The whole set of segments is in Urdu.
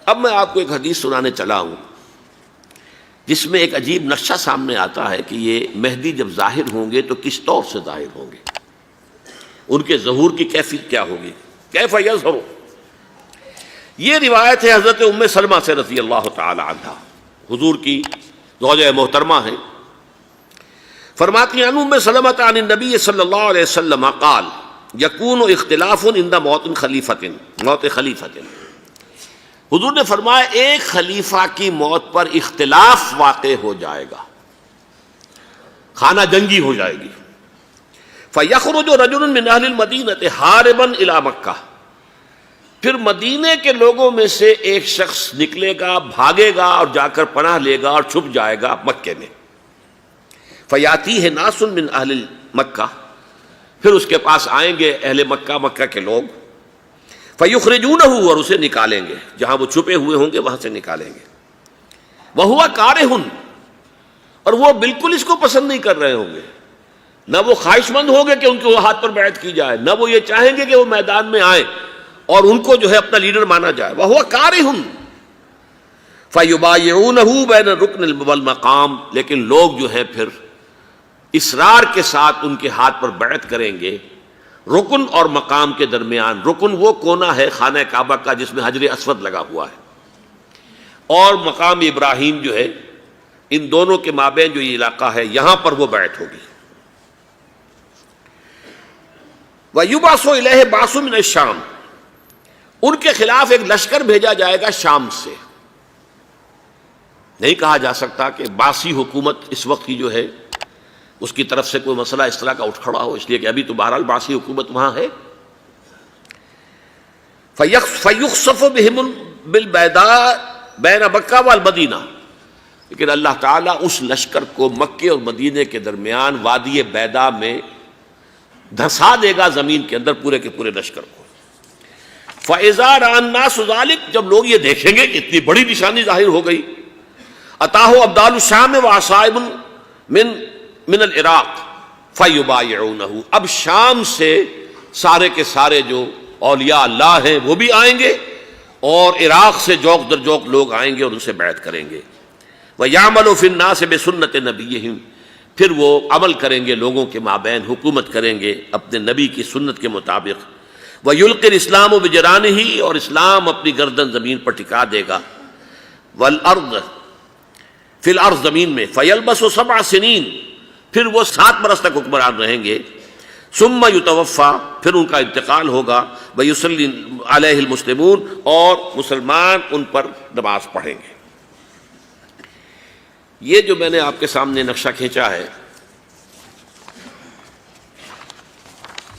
اب میں آپ کو ایک حدیث سنانے چلا ہوں جس میں ایک عجیب نقشہ سامنے آتا ہے کہ یہ مہدی جب ظاہر ہوں گے تو کس طور سے ظاہر ہوں گے، ان کے ظہور کی کیفیت کیا ہوگی، کیف یظہر۔ یہ روایت ہے حضرت ام سلمہ سے رضی اللہ تعالی عنہا، حضور کی زوجہ محترمہ ہیں، فرماتی ہیں ام سلمہ عن النبی صلی اللہ علیہ وسلم قال یکون اختلاف عند موت خلیفۃ۔ حضور نے فرمایا ایک خلیفہ کی موت پر اختلاف واقع ہو جائے گا، خانہ جنگی ہو جائے گی۔ فَيَخْرُجُ رَجُلٌ مِّنْ أَهْلِ الْمَدِينَةِ حَارِبًا إِلَىٰ مَكَّةَ، پھر مدینے کے لوگوں میں سے ایک شخص نکلے گا، بھاگے گا اور جا کر پناہ لے گا اور چھپ جائے گا مکے میں۔ فَيَأْتِيهِ نَاسٌ مِّنْ أَهْلِ مَكَّةِ، پھر اس کے پاس آئیں گے اہل مکہ، مکہ کے لوگ، فَيُخْرِجُونَهُ، اور اسے نکالیں گے، جہاں وہ چھپے ہوئے ہوں گے وہاں سے نکالیں گے۔ وَهُوَ كَارِهٌ، اور وہ بالکل اس کو پسند نہیں کر رہے ہوں گے، نہ وہ خواہش مند ہوں گے کہ ان کے ہاتھ پر بیعت کی جائے، نہ وہ یہ چاہیں گے کہ وہ میدان میں آئیں اور ان کو جو ہے اپنا لیڈر مانا جائے۔ وَهُوَ كَارِهٌ فَيُبَايِعُونَهُ بَيْنَ الرُّكْنِ وَالْمَقَامِ، لیکن لوگ جو ہے پھر اصرار کے ساتھ ان کے ہاتھ پر بیعت کریں گے رکن اور مقام کے درمیان۔ رکن وہ کونا ہے خانہ کعبہ کا جس میں حجر اسود لگا ہوا ہے، اور مقام ابراہیم جو ہے، ان دونوں کے مابین جو یہ علاقہ ہے یہاں پر وہ بیعت ہوگی۔ وَيُبْعَثُ إِلَيْهِ بَعْثٌ مِّنَ الشَّامِ، ان کے خلاف ایک لشکر بھیجا جائے گا شام سے۔ نہیں کہا جا سکتا کہ باسی حکومت اس وقت کی جو ہے اس کی طرف سے کوئی مسئلہ اس طرح کا اٹھ کھڑا ہو، اس لیے کہ ابھی تو بہرحال باسی حکومت وہاں ہے۔ فَيُخْسَفُ بِهِمُ بِالْبَيْضَاءِ بَيْنَ مَكَّةَ وَالْمَدِينَةِ، لیکن اللہ تعالیٰ اس لشکر کو مکے اور مدینے کے درمیان وادی بیضاء میں دھسا دے گا، زمین کے اندر پورے کے پورے لشکر کو۔ فَإِذَا رَأَى النَّاسُ ذَلِكَ، جب لوگ یہ دیکھیں گے کہ اتنی بڑی نشانی ظاہر ہو گئی، أَتَاهُ أَبْدَالُ الشَّامِ وَعَصَائِبٌ من العراق فَيُبَايِعُونَهُ، اب شام سے سارے کے سارے جو اولیاء اللہ ہیں وہ بھی آئیں گے، اور عراق سے جوق در جوق لوگ آئیں گے اور ان سے بیعت کریں گے۔ وَيَعْمَلُ فِي النَّاسِ بِسُنَّةِ نَبِيِّهِمْ، پھر وہ عمل کریں گے لوگوں کے مابین، حکومت کریں گے اپنے نبی کی سنت کے مطابق۔ وَيُلْقِي الْإِسْلَامُ بِجَرَانِهِ، اور اسلام اپنی گردن زمین پر ٹکا دے گا۔ وَالْأَرْض فِي الْأَرْض، زمین میں۔ فَيَلْبَسُ 7 سنین، پھر وہ 7 برس تک حکمران رہیں گے۔ ثُمَّ يُتَوَفَّى، پھر ان کا انتقال ہوگا۔ وَيُصَلِّي عَلَيْهِ الْمُسْلِمُونَ، اور مسلمان ان پر نماز پڑھیں گے۔ یہ جو میں نے آپ کے سامنے نقشہ کھینچا ہے،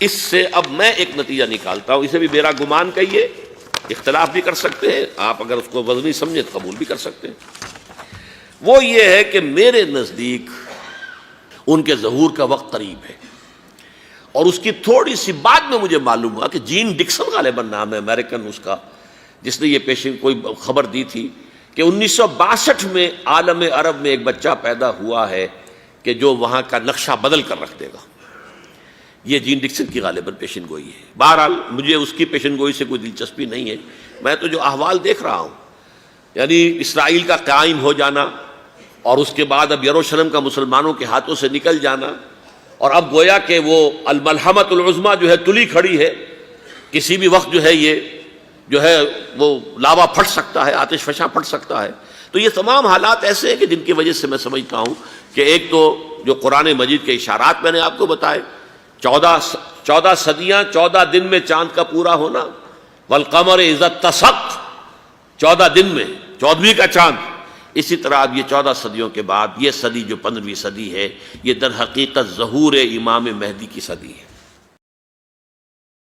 اس سے اب میں ایک نتیجہ نکالتا ہوں، اسے بھی میرا گمان کہیے، اختلاف بھی کر سکتے ہیں آپ، اگر اس کو وزنی سمجھے تو قبول بھی کر سکتے ہیں۔ وہ یہ ہے کہ میرے نزدیک ان کے ظہور کا وقت قریب ہے، اور اس کی تھوڑی سی بعد میں مجھے معلوم ہوا کہ جین ڈکسن غالباً نام ہے امریکن اس کا، جس نے یہ پیشن کوئی خبر دی تھی کہ 1962 میں عالم عرب میں ایک بچہ پیدا ہوا ہے کہ جو وہاں کا نقشہ بدل کر رکھ دے گا۔ یہ جین ڈکسن کی غالباً پیشن گوئی ہے۔ بہرحال مجھے اس کی پیشن گوئی سے کوئی دلچسپی نہیں ہے، میں تو جو احوال دیکھ رہا ہوں، یعنی اسرائیل کا قائم ہو جانا، اور اس کے بعد اب یروشلم کا مسلمانوں کے ہاتھوں سے نکل جانا، اور اب گویا کہ وہ الملحمۃ العظمیٰ جو ہے تلی کھڑی ہے، کسی بھی وقت جو ہے یہ جو ہے وہ لاوا پھٹ سکتا ہے، آتش فشاں پھٹ سکتا ہے۔ تو یہ تمام حالات ایسے ہیں کہ جن کی وجہ سے میں سمجھتا ہوں کہ ایک تو جو قرآن مجید کے اشارات میں نے آپ کو بتائے، 14 صدیاں، 14 دن میں چاند کا پورا ہونا، والقمر اذا اتسق، 14 دن میں 14ویں کا چاند۔ اسی طرح اب یہ 14 صدیوں کے بعد یہ صدی جو 15ویں صدی ہے، یہ در حقیقت ظہور امام مہدی کی صدی ہے۔